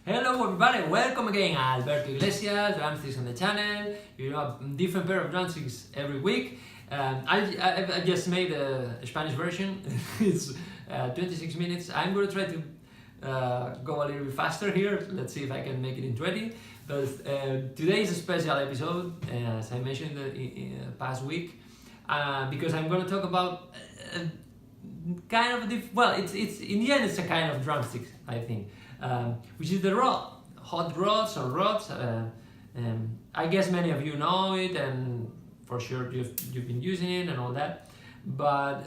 Hello everybody, welcome again. Alberto Iglesias, Drumsticks on the channel. You know, a different pair of drumsticks every week. I just made a Spanish version. It's 26 minutes. I'm going to try to go a little bit faster here. Let's see if I can make it in 20. But today is a special episode, as I mentioned in the past week, because I'm going to talk about kind of it's in the end it's a kind of drumstick, I think, which is the rod, hot rods or rods. I guess many of you know it, and for sure you've been using it and all that. But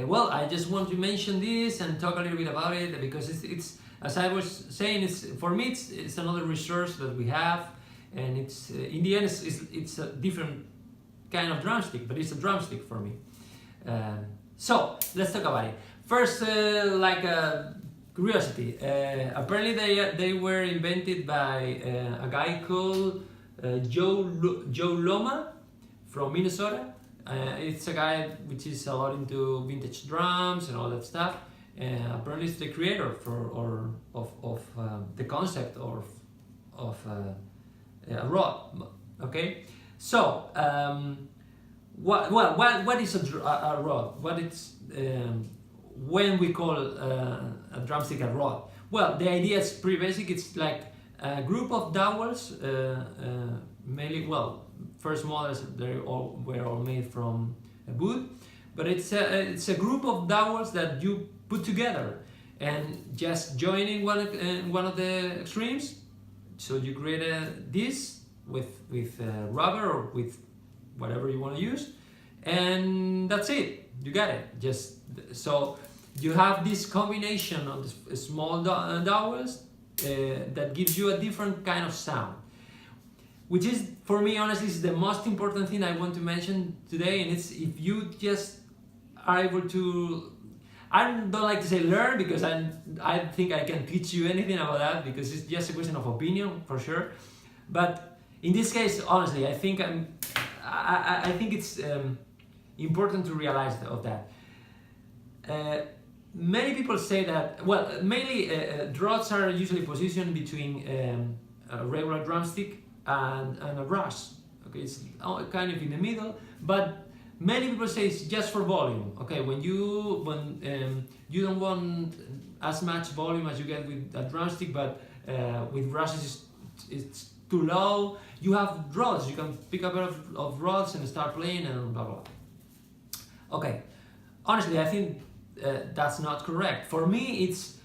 well, I just want to mention this and talk a little bit about it because it's as I was saying, for me it's another resource that we have, and it's in the end it's a different kind of drumstick, but it's a drumstick for me. So let's talk about it. First, like a curiosity, apparently they were invented by a guy called Joe Loma from Minnesota. It's a guy which is a lot into vintage drums and all that stuff. Apparently it's the creator of the concept of a rod. Okay, so what is a rod? What it's when we call a drumstick a rod? Well, the idea is pretty basic. It's like a group of dowels, mainly, well, first models were all made from wood, but it's a group of dowels that you put together and just joining one of the extremes. So you create this with rubber or with whatever you want to use, and that's it. You got it. Just so you have this combination of the small dowels that gives you a different kind of sound, which is, for me, honestly, is the most important thing I want to mention today. And it's, if you just are able to, I don't like to say learn, because I think I can teach you anything about that, because it's just a question of opinion for sure. But in this case, honestly, I think it's important to realize of that. Many people say that, well, mainly rods are usually positioned between a regular drumstick and a brush. Okay, it's kind of in the middle, but many people say it's just for volume. Okay, when you don't want as much volume as you get with a drumstick, but with brushes it's too low. You have rods, you can pick up a pair of rods and start playing and blah blah. Okay, honestly, I think that's not correct. For me, it's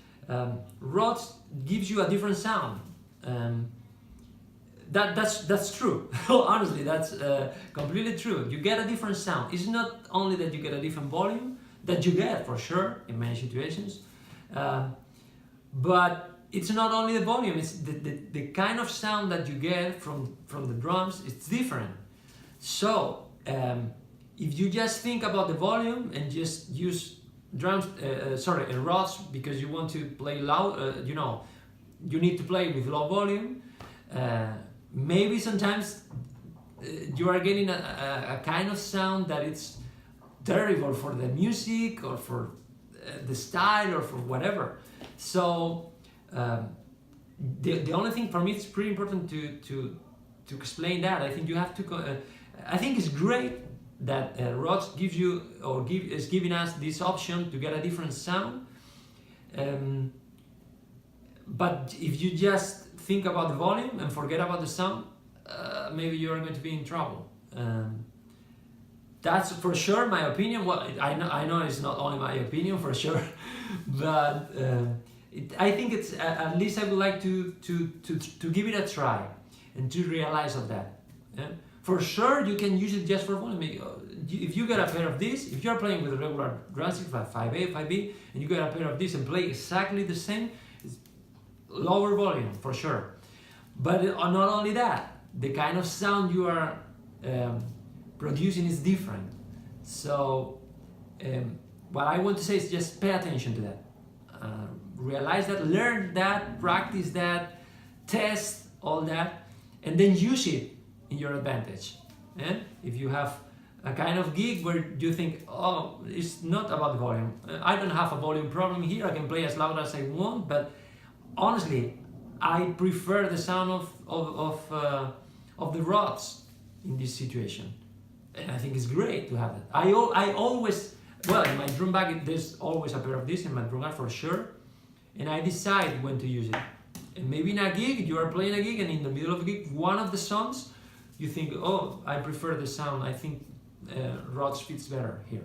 rods gives you a different sound. That's true. Honestly, that's completely true. You get a different sound. It's not only that you get a different volume, that you get for sure in many situations, but it's not only the volume. It's the kind of sound that you get from the drums. It's different. So if you just think about the volume and just use rods because you want to play loud, you need to play with low volume. Maybe sometimes you are getting a kind of sound that it's terrible for the music or for the style or for whatever. So the only thing for me, it's pretty important to explain that. I think you have to. I think it's great that rods gives you is giving us this option to get a different sound. But if you just think about the volume and forget about the sound, maybe you're going to be in trouble. That's for sure my opinion. Well, I know it's not only my opinion for sure, but I think it's at least I would like to give it a try and to realize of that. Yeah? For sure, you can use it just for volume. If you get a pair of this, if you're playing with a regular drumstick like 5A, 5B, and you get a pair of this and play exactly the same, it's lower volume for sure. But not only that, the kind of sound you are producing is different. So what I want to say is just pay attention to that. Realize that, learn that, practice that, test all that, and then use it in your advantage. And if you have a kind of gig where you think, oh, it's not about volume. I don't have a volume problem here. I can play as loud as I want, but honestly, I prefer the sound of the rods in this situation, and I think it's great to have it. I always, well, in my drum bag there's always a pair of these in my drum bag for sure, and I decide when to use it. And maybe in a gig, you are playing a gig, and in the middle of a gig, one of the songs, you think, oh, I prefer the sound. I think rods fits better here,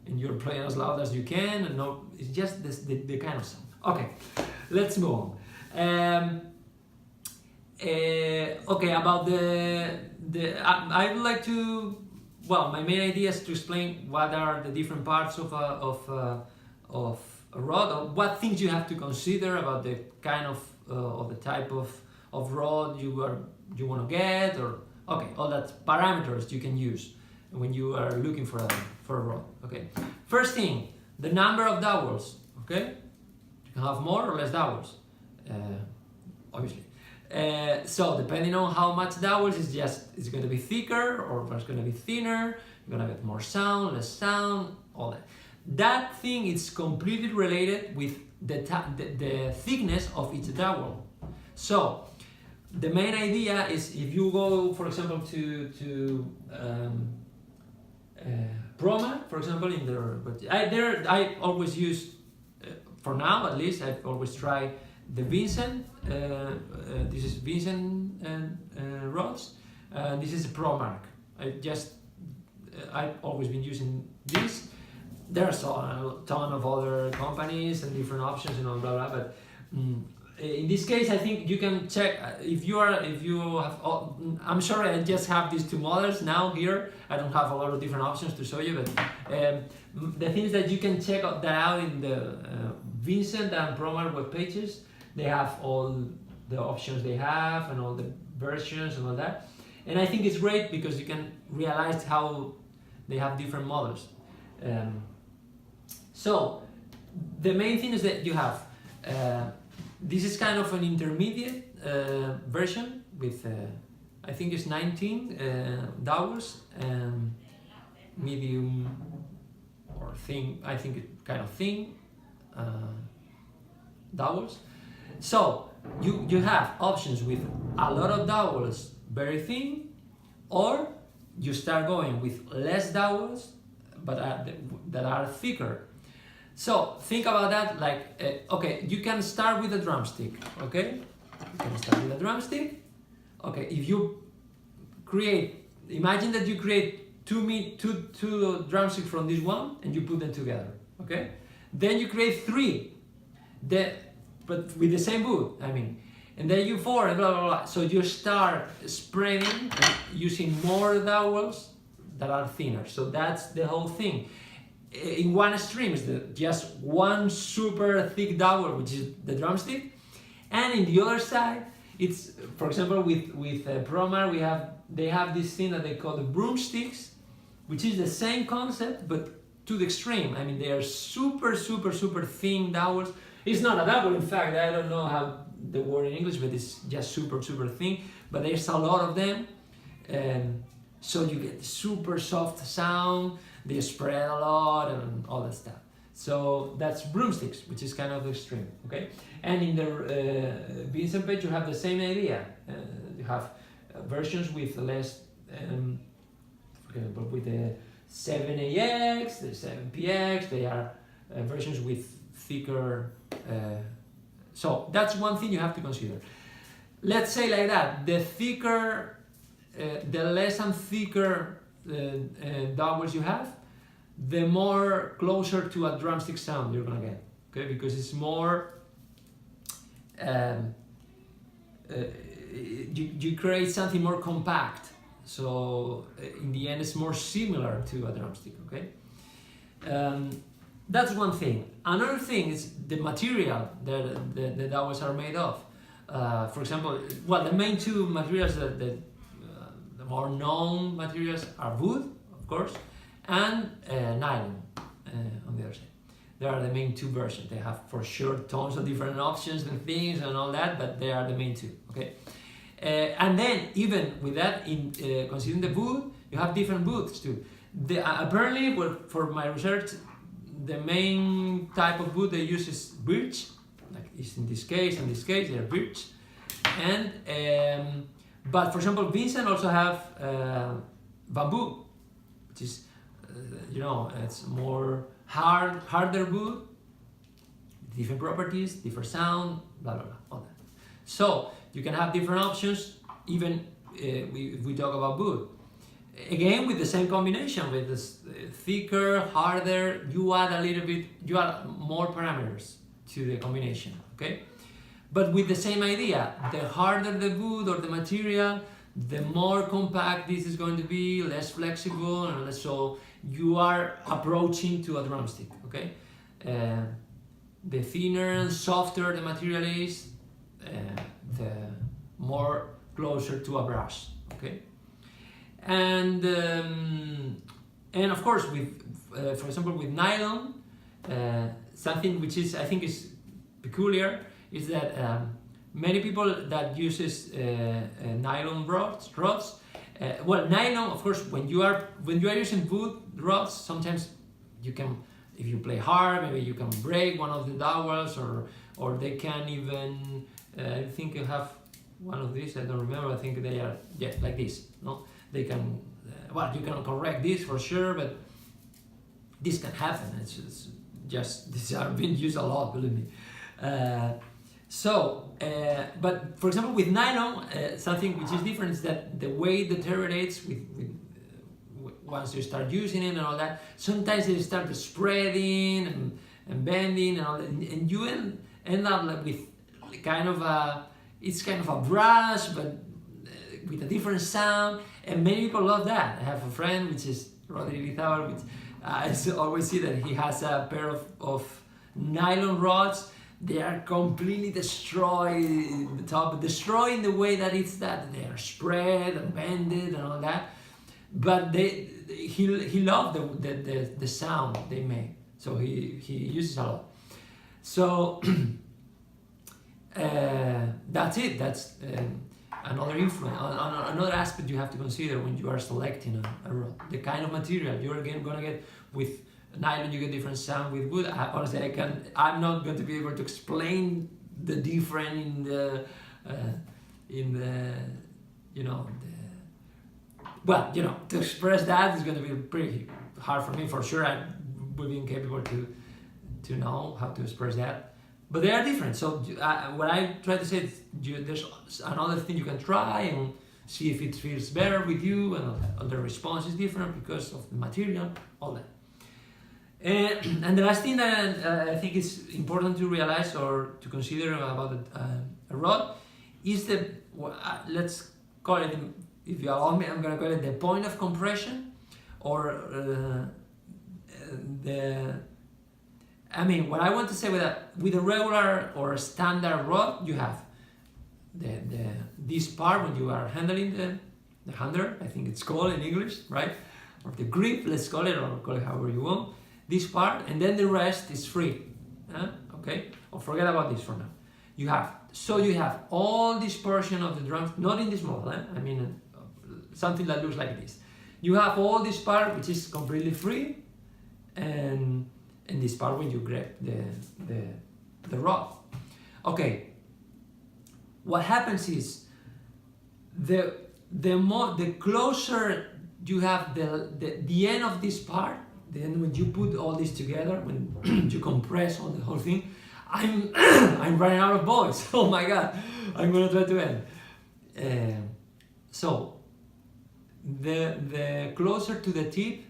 and you're playing as loud as you can, and no, it's just the kind of sound. Okay, let's move on. Okay, about I would like to, well, my main idea is to explain what are the different parts of a rod, or what things you have to consider about the kind of the type of rod you want to get, or okay, all that parameters you can use when you are looking for a rod. Okay, first thing, the number of dowels. Okay, you can have more or less dowels, obviously. So depending on how much dowels, it's going to be thicker or it's going to be thinner. You're going to get more sound, less sound, all that. That thing is completely related with the thickness of each dowel. So the main idea is, if you go, for example, to Proma, for example, in I always use, for now at least, I've always tried the Vincent. This is Vincent rods. This is a Pro Mark. I've always been using this. There's a ton of other companies and different options and all blah blah. But in this case, I think you can check if you have. I'm sorry, I just have these two models now here. I don't have a lot of different options to show you, but the thing is that you can check that out in the Vincent and Promar web pages. They have all the options they have and all the versions and all that. And I think it's great because you can realize how they have different models. So the main thing is that you have this is kind of an intermediate version with I think it's 19 dowels, medium or thin, I think it kind of thin dowels. So you have options with a lot of dowels, very thin, or you start going with less dowels but that are thicker. So think about that, like okay, you can start with a drumstick. Okay, you can start with a drumstick. Okay, if you imagine that you create two drumsticks from this one and you put them together. Okay, then you create three, but with the same wood, I mean, and then you four and blah blah blah. So you start spreading using more dowels that are thinner. So that's the whole thing. In one extreme is just one super thick dowel, which is the drumstick, and in the other side, it's, for example, with Promar, they have this thing that they call the broomsticks, which is the same concept but to the extreme. I mean, they are super thin dowels. It's not a dowel, in fact. I don't know how the word in English, but it's just super thin. But there's a lot of them, so you get super soft sound. They spread a lot and all that stuff. So that's broomsticks, which is kind of extreme, okay? And in the Vincent page, you have the same idea. You have versions with less, for example, with the 7AX, the 7PX, they are versions with thicker. So that's one thing you have to consider. Let's say like that, the thicker, the less and thicker dowels you have, the more closer to a drumstick sound you're gonna get, okay? Because it's more, you create something more compact, so in the end it's more similar to a drumstick, okay? That's one thing. Another thing is the material that the dowels are made of. For example, well, the main two materials the more known materials are wood, of course, and nylon on the other side. They are the main two versions. They have for sure tons of different options and things and all that, but they are the main two, okay? And then even with that, in considering the wood, you have different woods too. Apparently, well, for my research, the main type of wood they use is birch, like is in this case, they're birch. And but for example, Vincent also have bamboo, which is it's more harder wood, different properties, different sound, blah blah blah, all that. So you can have different options, even if we talk about wood. Again, with the same combination, with this thicker, harder, you add more parameters to the combination, okay? But with the same idea, the harder the wood or the material, the more compact this is going to be, less flexible, and less, so you are approaching to a drumstick, okay? The thinner and softer the material is, the more closer to a brass, okay? And of course, with for example, with nylon, something which is I think is peculiar is that many people that uses nylon rods. Well, nylon, of course, when you are using wood rods, sometimes you can, if you play hard, maybe you can break one of the dowels, or they can even. I think you have one of these. I don't remember. I think they are like this. No. They can, well, you can correct this for sure, but this can happen. It's just these are being used a lot, believe me. But for example, with nylon, something which is different is that the way it deteriorates with once you start using it and all that, sometimes it starts spreading and bending and all that, and you end up like with kind of a brush, but with a different sound, and many people love that. I have a friend which is Rodri Lizabal, which I always see that he has a pair of nylon rods. They are completely destroyed the top, destroyed in the way that they are spread and bended and all that. But he loved the sound they make, so he uses a lot. So that's it. That's another influence, another aspect you have to consider when you are selecting a rod. The kind of material you're gonna get with nylon, you get different sound. With wood, honestly, I'm not going to be able to explain the difference to express that is going to be pretty hard for me, for sure. I would be incapable to know how to express that. But they are different. So what I try to say is there's another thing you can try and see if it feels better with you, and the response is different because of the material, all that. And the last thing that I think is important to realize or to consider about a rod is let's call it, if you allow me, I'm going to call it the point of compression, or what I want to say with a regular or a standard rod, you have this part when you are handling the handle, I think it's called in English, right? Or the grip, let's call it, or call it however you want. This part, and then the rest is free. Okay? Or forget about this for now. You have all this portion of the drums, not in this model, something that looks like this. You have all this part which is completely free, and this part when you grab the rod. Okay. What happens is the closer you have the end of this part, then when you put all this together, when you compress on the whole thing, I'm running out of voice. Oh my God, I'm gonna try to end. So the closer to the tip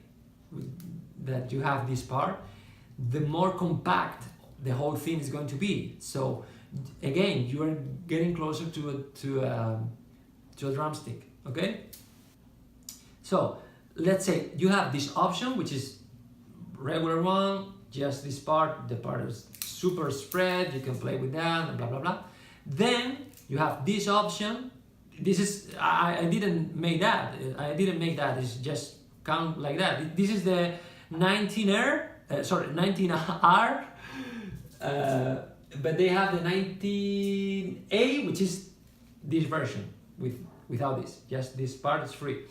that you have this part, the more compact the whole thing is going to be. So again, you are getting closer to a drumstick. Okay. So let's say you have this option, which is regular one, just this part. The part is super spread. You can play with that and blah blah blah. Then you have this option. This is I didn't make that. It's just count like that. This is the 19R. But they have the 19A, which is this version without this. Just this part is free.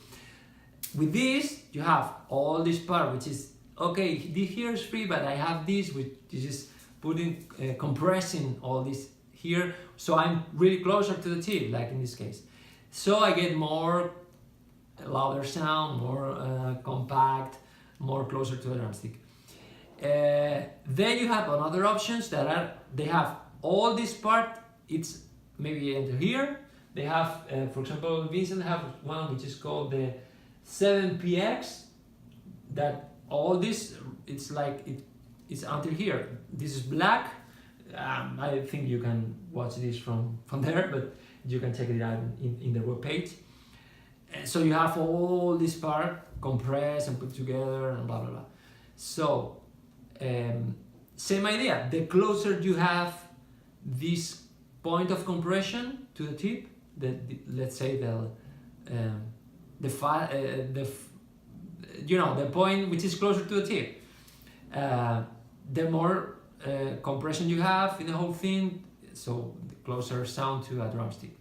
with this, you have all this part, which is, okay, here is free, but I have this, which is just putting, compressing all this here, so I'm really closer to the tip, like in this case. So I get more louder sound, more compact, more closer to the drumstick. Then you have another options that are, they have all this part, it's maybe into here. They have, for example, Vincent have one which is called the 7px, that all this, it's like, it's until here. This is black. I think you can watch this from there, but you can check it out in the web page. So you have all this part compressed and put together and blah, blah, blah. So, same idea. The closer you have this point of compression to the tip, let's say the point which is closer to the tip, the more compression you have in the whole thing, so the closer sound to a drumstick.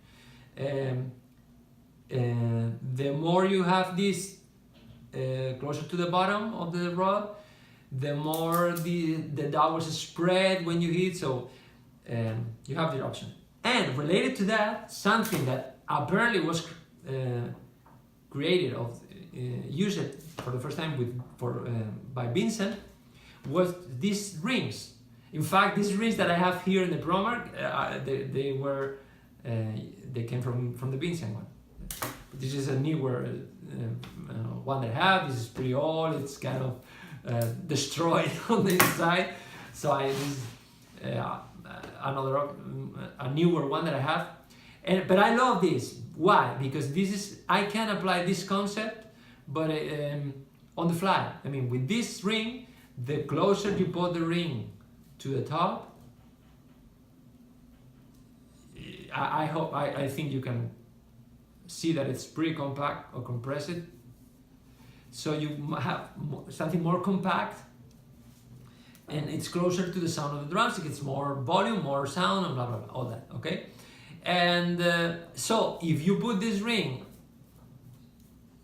The more you have this closer to the bottom of the rod, the more the dowels spread when you hit, so you have the option. And related to that, something that apparently was created used for the first time by Vincent, was these rings. In fact, these rings that I have here in the Promark, they came from the Vincent one. But this is a newer one that I have. This is pretty old. It's kind of destroyed on the inside. So a newer one that I have. But I love this. Why? Because I can apply this concept, but on the fly. I mean, with this ring, the closer you put the ring to the top, I think you can see that it's pretty compact or compressed. So you have something more compact, and it's closer to the sound of the drumstick. It's more volume, more sound, and blah, blah, blah, all that, okay? And so if you put this ring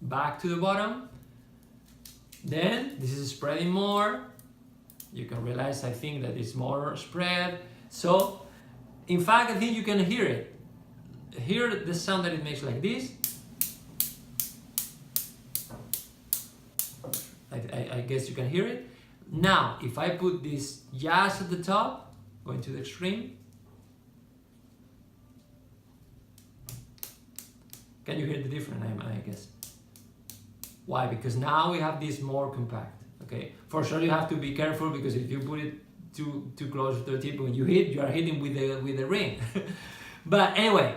back to the bottom, then this is spreading more. You can realize, I think, that it's more spread. So, in fact, I think you can hear it. Hear the sound that it makes like this. I guess you can hear it. Now, if I put this just at the top, going to the extreme, can you hear the difference, I guess? Why? Because now we have this more compact. Okay, for sure you have to be careful, because if you put it too close to the tip, when you hit, you are hitting with the ring. But anyway,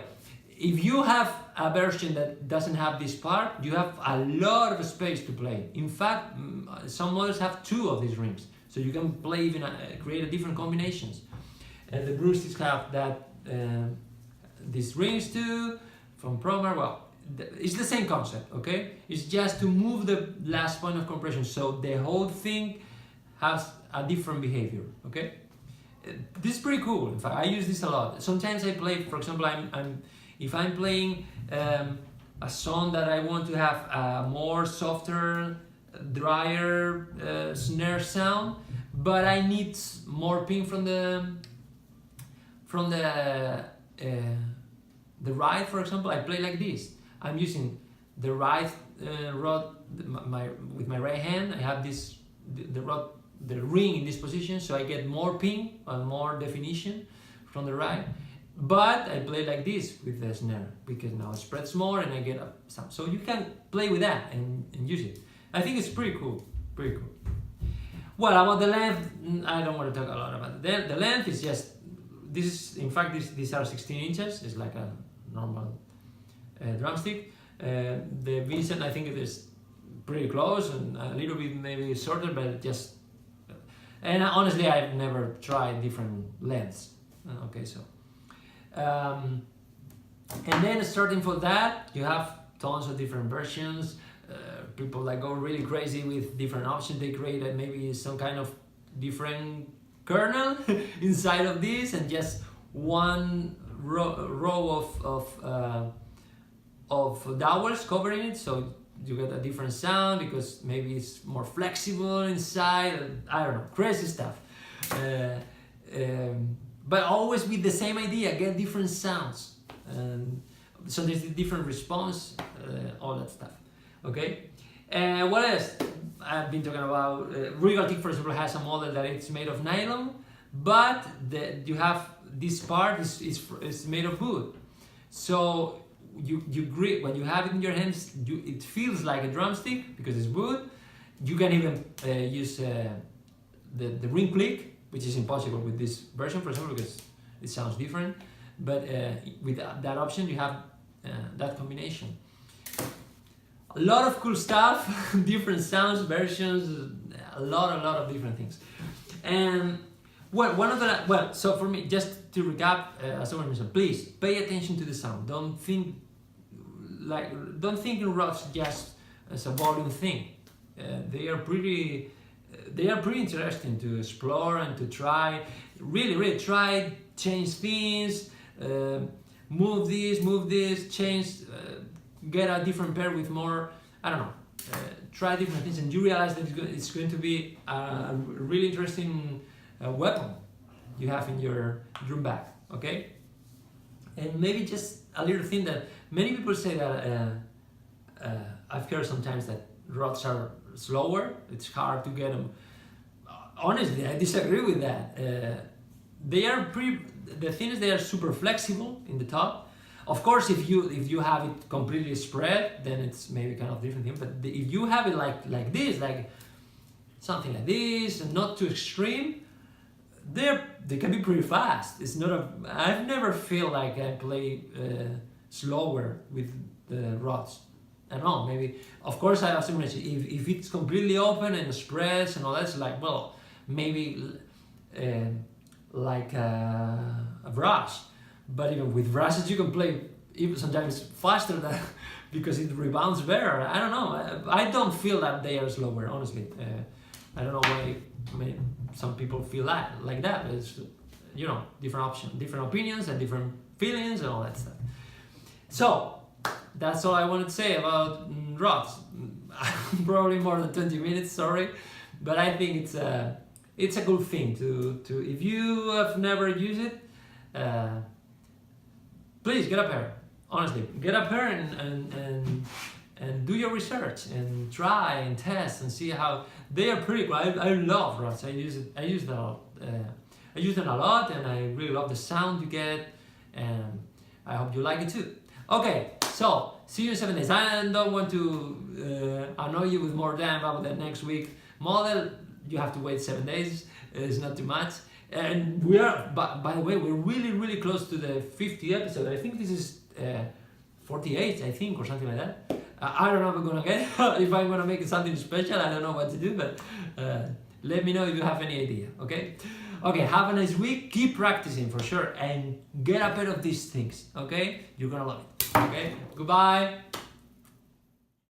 if you have a version that doesn't have this part, you have a lot of space to play. In fact, some models have 2 of these rings, so you can play even create different combinations. And the Drumsticks have that these rings too from Promar. Well, it's the same concept, okay? It's just to move the last point of compression, so the whole thing has a different behavior, okay? This is pretty cool. In fact, I use this a lot. Sometimes I play, for example, if I'm playing a song that I want to have a more softer, drier snare sound, but I need more ping from the right, for example, I play like this. I'm using the right rod with my right hand. I have the ring in this position, so I get more ping and more definition from the right. But I play like this with the snare, because now it spreads more and I get a sound. So you can play with that and use it. I think it's pretty cool, pretty cool. Well, about the length, I don't want to talk a lot about it. The length is just, in fact, these are 16 inches. It's like a normal drumstick. The Vincent, I think it is pretty close, and a little bit maybe shorter, but just, and honestly I've never tried different lengths. Okay, so and then starting for that, you have tons of different versions. People that go really crazy with different options, they create maybe some kind of different kernel inside of this, and just one row of dowels covering it, so you get a different sound because maybe it's more flexible inside. I don't know, crazy stuff. But always with the same idea, get different sounds. So there's a different response, all that stuff. Okay. What else? I've been talking about Regal Tick, for example, has a model that it's made of nylon, but you have this part is made of wood. So you grip when you have it in your hands. It feels like a drumstick because it's wood. You can even use the ring click, which is impossible with this version, for example, because it sounds different. But with that option, you have that combination. A lot of cool stuff, different sounds, versions, a lot of different things. And so for me, just to recap, as I mentioned, please pay attention to the sound. Don't think in rods just as a volume thing. They are pretty interesting to explore and to try. Really try, change things, move this, change. Get a different pair with more, I don't know, try different things, and you realize that it's going to be a really interesting weapon you have in your drum bag, okay? And maybe just a little thing that many people say that I've heard sometimes that rods are slower, it's hard to get them. Honestly, I disagree with that. The thing is they are super flexible in the top. Of course, if you have it completely spread, then it's maybe kind of different thing. But if you have it like this, like something like this, and not too extreme, they can be pretty fast. It's not I've never feel like I play slower with the rods. I don't know. Maybe of course I have to mention if it's completely open and spreads and all that's like maybe like a brass. But even with brasses, you can play even sometimes faster than because it rebounds better. I don't know. I don't feel that they are slower, honestly. I don't know why. I mean, some people feel like that. But it's different options, different opinions, and different feelings, and all that stuff. So that's all I wanted to say about rods. Probably more than 20 minutes. Sorry, but I think it's a good thing to if you have never used it. Please get a pair. Honestly, get a pair and do your research and try and test and see how they are pretty cool. I love rods. I use them a lot. I use them a lot, and I really love the sound you get. And I hope you like it too. Okay, so see you in 7 days. I don't want to annoy you with more time about the next week model. You have to wait 7 days. It's not too much. And we are, by the way, we're really close to the 50th episode. I think this is 48, I think, or something like that. I don't know if I'm gonna get if I'm gonna make it something special. I don't know what to do, but let me know if you have any idea. Okay, have a nice week. Keep practicing for sure, and get a pair of these things. Okay, you're gonna love it. Okay, goodbye.